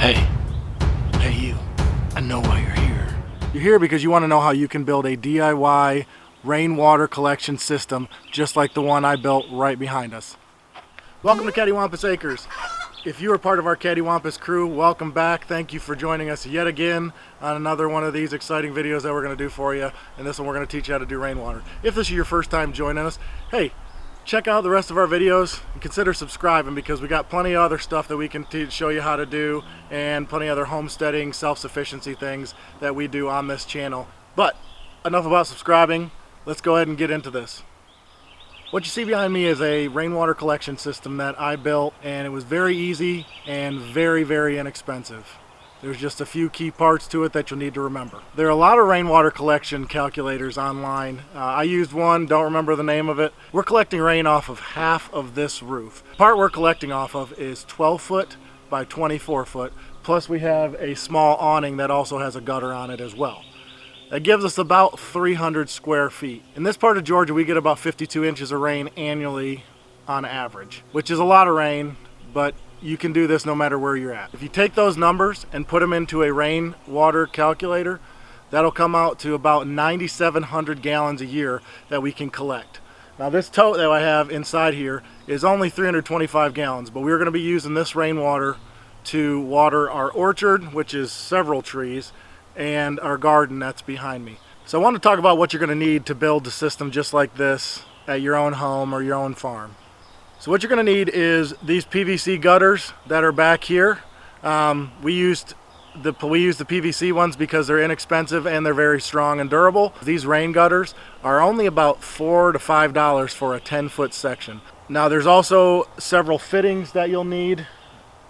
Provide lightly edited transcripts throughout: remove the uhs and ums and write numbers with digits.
Hey, you, I know why you're here. You're here because you want to know how you can build a DIY rainwater collection system just like the one I built right behind us. Welcome to Cattywampus Acres. If you are part of our Cattywampus crew, welcome back. Thank you for joining us yet again on another one of these exciting videos that we're going to do for you. And this one we're going to teach you how to do rainwater. If this is your first time joining us, hey, check out the rest of our videos and consider subscribing because we got plenty of other stuff that we can show you how to do and plenty of other homesteading, self-sufficiency things that we do on this channel. But enough about subscribing. Let's go ahead and get into this. What you see behind me is a rainwater collection system that I built, and it was very easy and very, very inexpensive. There's just a few key parts to it that you'll need to remember. There are a lot of rainwater collection calculators online. I used one, don't remember the name of it. We're collecting rain off of half of this roof. The part we're collecting off of is 12 foot by 24 foot, plus we have a small awning that also has a gutter on it as well. That gives us about 300 square feet. In this part of Georgia, we get about 52 inches of rain annually on average, which is a lot of rain, but you can do this no matter where you're at. If you take those numbers and put them into a rainwater calculator, that'll come out to about 9,700 gallons a year that we can collect. Now this tote that I have inside here is only 325 gallons, but we're going to be using this rainwater to water our orchard, which is several trees, and our garden that's behind me. So I want to talk about what you're going to need to build a system just like this at your own home or your own farm. So what you're going to need is these PVC gutters that are back here. We used the PVC ones because they're inexpensive and they're very strong and durable. These rain gutters are only about $4 to $5 for a 10-foot section. Now there's also several fittings that you'll need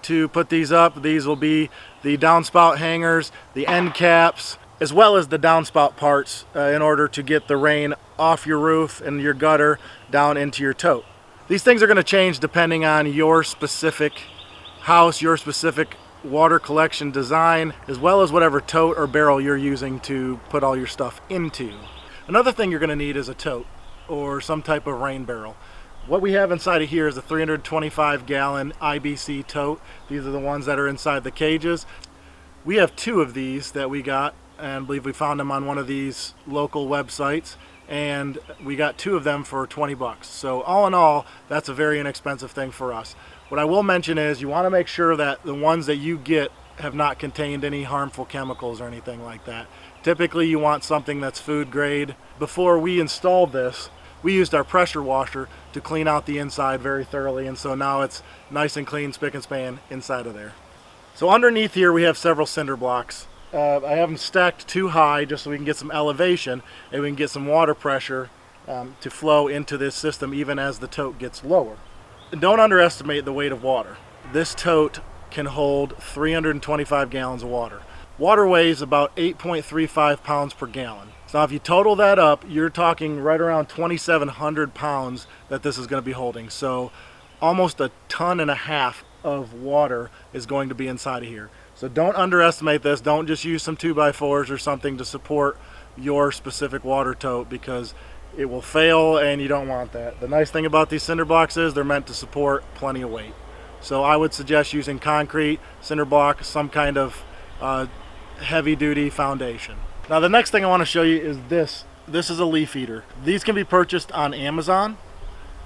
to put these up. These will be the downspout hangers, the end caps, as well as the downspout parts in order to get the rain off your roof and your gutter down into your tote. These things are going to change depending on your specific house, your specific water collection design, as well as whatever tote or barrel you're using to put all your stuff into. Another thing you're going to need is a tote or some type of rain barrel. What we have inside of here is a 325 gallon IBC tote. These are the ones that are inside the cages. We have two of these that we got, and I believe we found them on one of these local websites, and we got two of them for 20 bucks. So all in all, that's a very inexpensive thing for us. What I will mention is you want to make sure that the ones that you get have not contained any harmful chemicals or anything like that. Typically you want something that's food grade. Before we installed this, we used our pressure washer to clean out the inside very thoroughly, and so now it's nice and clean, spick and span inside of there. So underneath here we have several cinder blocks. I have them stacked too high just so we can get some elevation and we can get some water pressure to flow into this system even as the tote gets lower. And don't underestimate the weight of water. This tote can hold 325 gallons of water. Water weighs about 8.35 pounds per gallon. So if you total that up, you're talking right around 2,700 pounds that this is going to be holding. So almost 1.5 tons of water is going to be inside of here. So don't underestimate this. Don't just use some 2x4s or something to support your specific water tote because it will fail and you don't want that. The nice thing about these cinder blocks is they're meant to support plenty of weight. So I would suggest using concrete, cinder block, some kind of heavy duty foundation. Now the next thing I want to show you is this. This is a leaf eater. These can be purchased on Amazon.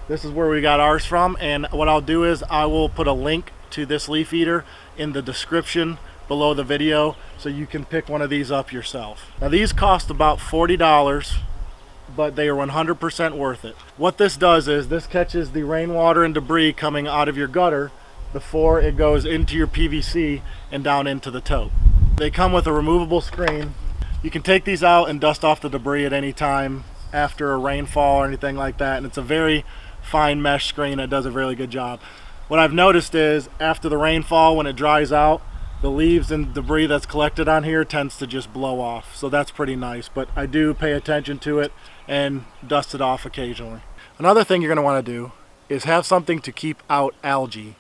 This is where we got ours from, and what I'll do is I will put a link to this leaf eater in the description below the video so you can pick one of these up yourself. Now these cost about $40, but they are 100% worth it. What this does is this catches the rainwater and debris coming out of your gutter before it goes into your PVC and down into the tote. They come with a removable screen. You can take these out and dust off the debris at any time after a rainfall or anything like that, and it's a very fine mesh screen that does a really good job. What I've noticed is after the rainfall, when it dries out, the leaves and debris that's collected on here tends to just blow off, so that's pretty nice. But I do pay attention to it and dust it off occasionally. Another thing you're going to want to do is have something to keep out algae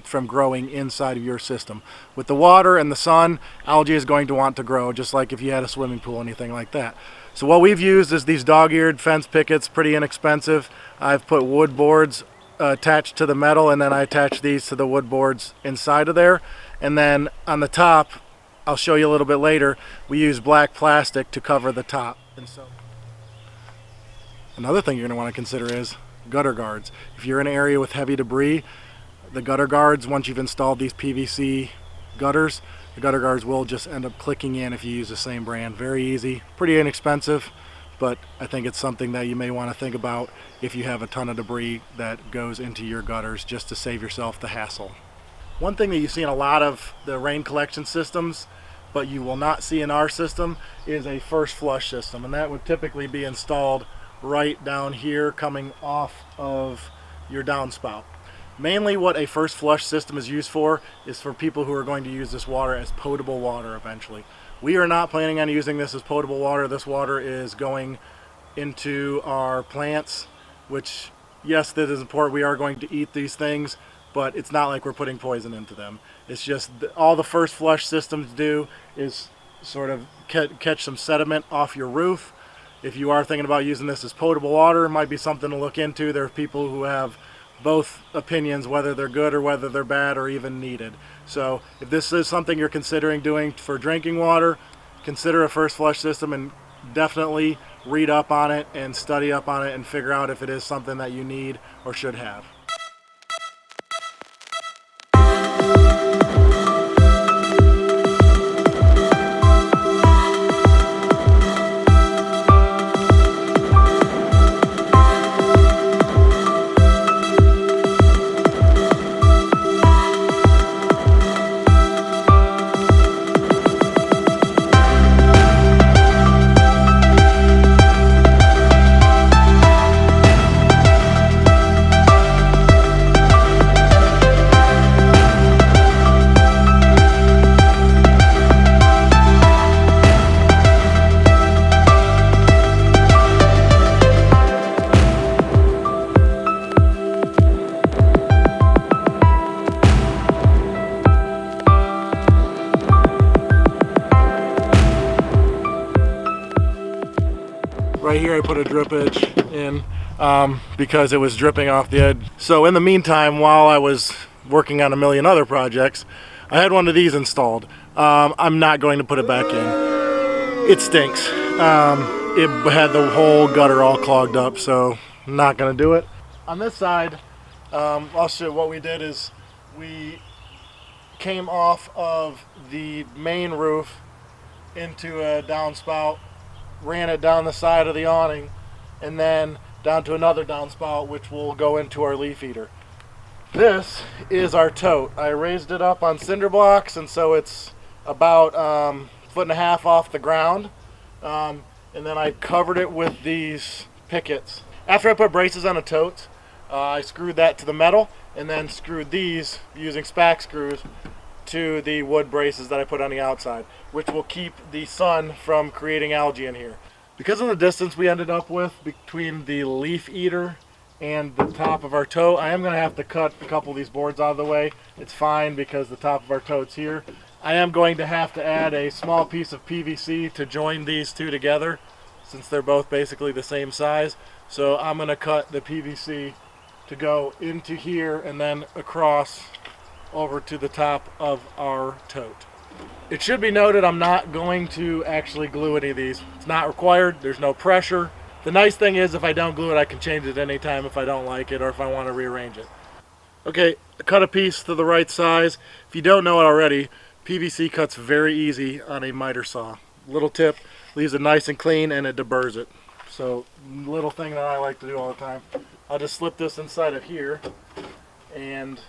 from growing inside of your system. With the water and the sun, algae is going to want to grow, just like if you had a swimming pool, anything like that. So what we've used is these dog-eared fence pickets, pretty inexpensive. I've put wood boards attached to the metal, and then I attach these to the wood boards inside of there, And then on the top, I'll show you a little bit later, we use black plastic to cover the top. And so another thing you're going to want to consider is gutter guards. If you're in an area with heavy debris, the gutter guards, once you've installed these PVC gutters, the gutter guards will just end up clicking in if you use the same brand. Very easy, pretty inexpensive, but I think it's something that you may want to think about if you have a ton of debris that goes into your gutters, just to save yourself the hassle. One thing that you see in a lot of the rain collection systems, but you will not see in our system, is a first flush system, and that would typically be installed right down here coming off of your downspout. Mainly what a first flush system is used for is for people who are going to use this water as potable water eventually. We are not planning on using this as potable water. This water is going into our plants, which, yes, that is important. We are going to eat these things, but it's not like we're putting poison into them. It's just all the first flush systems do is sort of catch some sediment off your roof. If you are thinking about using this as potable water, it might be something to look into. There are people who have both opinions, whether they're good or whether they're bad or even needed. So if this is something you're considering doing for drinking water, consider a first flush system, and definitely read up on it and study up on it and figure out if it is something that you need or should have. Right here I put a drip edge in because it was dripping off the edge. So in the meantime, while I was working on a million other projects, I had one of these installed. I'm not going to put it back in. It stinks. It had the whole gutter all clogged up, so I'm not going to do it. On this side, I'll show what we did is we came off of the main roof into a downspout, ran it down the side of the awning, and then down to another downspout which will go into our leaf eater. This is our tote. I raised it up on cinder blocks, and so it's about 1.5 feet off the ground, and then I covered it with these pickets. After I put braces on the tote, I screwed that to the metal and then screwed these using spack screws to the wood braces that I put on the outside, which will keep the sun from creating algae in here. Because of the distance we ended up with between the leaf eater and the top of our tote, I am going to have to cut a couple of these boards out of the way. It's fine because the top of our tote's here. I am going to have to add a small piece of PVC to join these two together, since they're both basically the same size. So I'm going to cut the PVC to go into here and then across over to the top of our tote. It should be noted I'm not going to actually glue any of these. It's not required. There's no pressure. The nice thing is if I don't glue it, I can change it anytime if I don't like it or if I want to rearrange it. Okay, cut a piece to the right size. If you don't know it already, PVC cuts very easy on a miter saw. Little tip, leaves it nice and clean and it deburs it. So little thing that I like to do all the time. I'll just slip this inside of here, and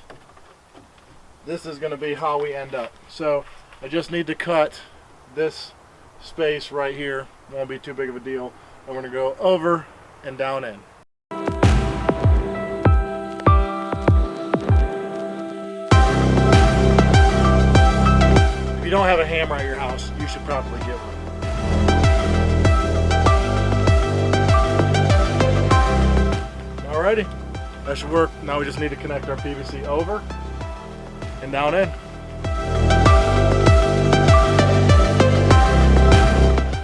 this is going to be how we end up. So I just need to cut this space right here. Won't be too big of a deal. I'm going to go over and down in. If you don't have a hammer at your house, you should probably get one. Alrighty, that should work. Now we just need to connect our PVC over and down in.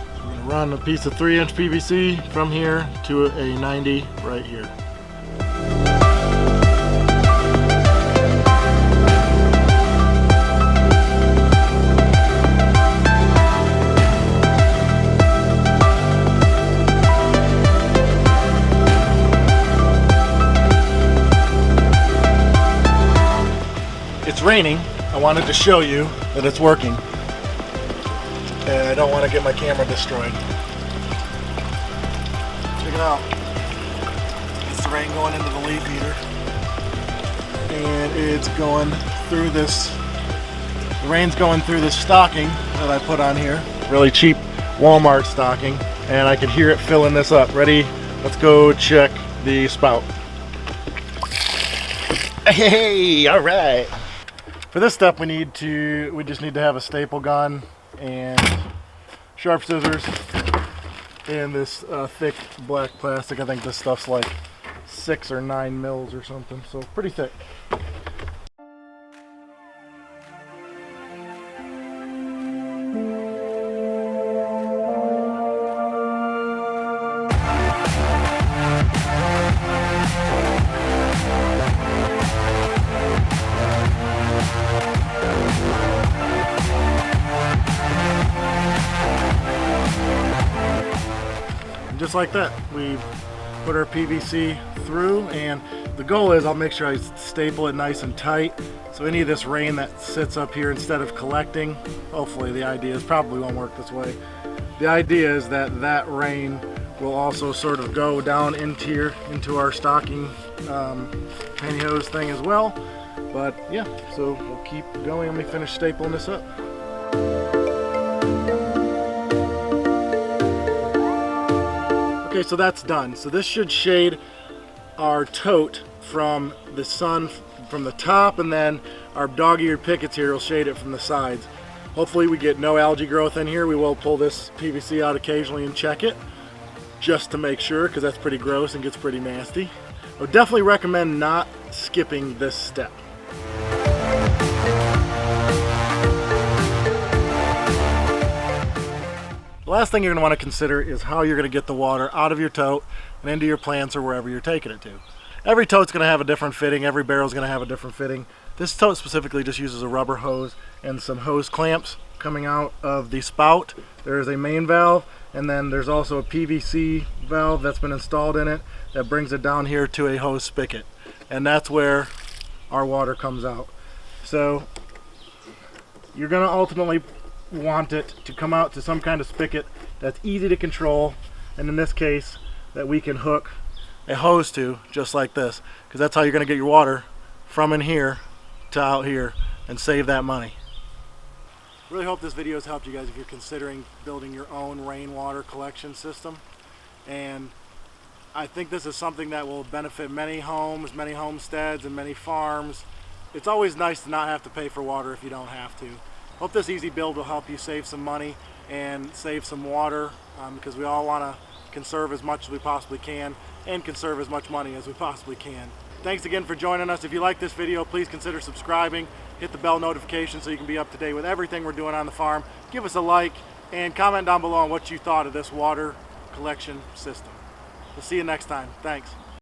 So we're going to run a piece of 3-inch PVC from here to a 90 right here. raining, I wanted to show you that it's working. And I don't want to get my camera destroyed. Check it out. It's the rain going into the leaf eater. And it's going through this, the rain's going through this stocking that I put on here. Really cheap Walmart stocking. And I can hear it filling this up. Ready? Let's go check the spout. Hey, all right. For this step we just need to have a staple gun and sharp scissors and this thick black plastic. I think this stuff's like 6 or 9 mils or something, so pretty thick. Just like that, we put our PVC through, and the goal is I'll make sure I staple it nice and tight, so any of this rain that sits up here, instead of collecting, hopefully the idea is, probably won't work this way, the idea is that that rain will also sort of go down into our stocking pantyhose thing as well. But yeah, so we'll keep going. Let me finish stapling this up. Okay, so that's done. So this should shade our tote from the sun from the top, and then our dog-eared pickets here will shade it from the sides. Hopefully we get no algae growth in here. We will pull this PVC out occasionally and check it just to make sure, because that's pretty gross and gets pretty nasty. I would definitely recommend not skipping this step. The last thing you're going to want to consider is how you're going to get the water out of your tote and into your plants or wherever you're taking it to. Every tote's going to have a different fitting. Every barrel's going to have a different fitting. This tote specifically just uses a rubber hose and some hose clamps coming out of the spout. There's a main valve, and then there's also a PVC valve that's been installed in it that brings it down here to a hose spigot. And that's where our water comes out. So you're going to ultimately want it to come out to some kind of spigot that's easy to control, and in this case that we can hook a hose to, just like this, because that's how you're going to get your water from in here to out here and save that money. Really hope this video has helped you guys if you're considering building your own rainwater collection system. And I think this is something that will benefit many homes, many homesteads, and many farms. It's always nice to not have to pay for water if you don't have to. Hope this easy build will help you save some money and save some water, because we all want to conserve as much as we possibly can and conserve as much money as we possibly can. Thanks again for joining us. If you like this video, please consider subscribing, hit the bell notification so you can be up to date with everything we're doing on the farm. Give us a like and comment down below on what you thought of this water collection system. We'll see you next time. Thanks.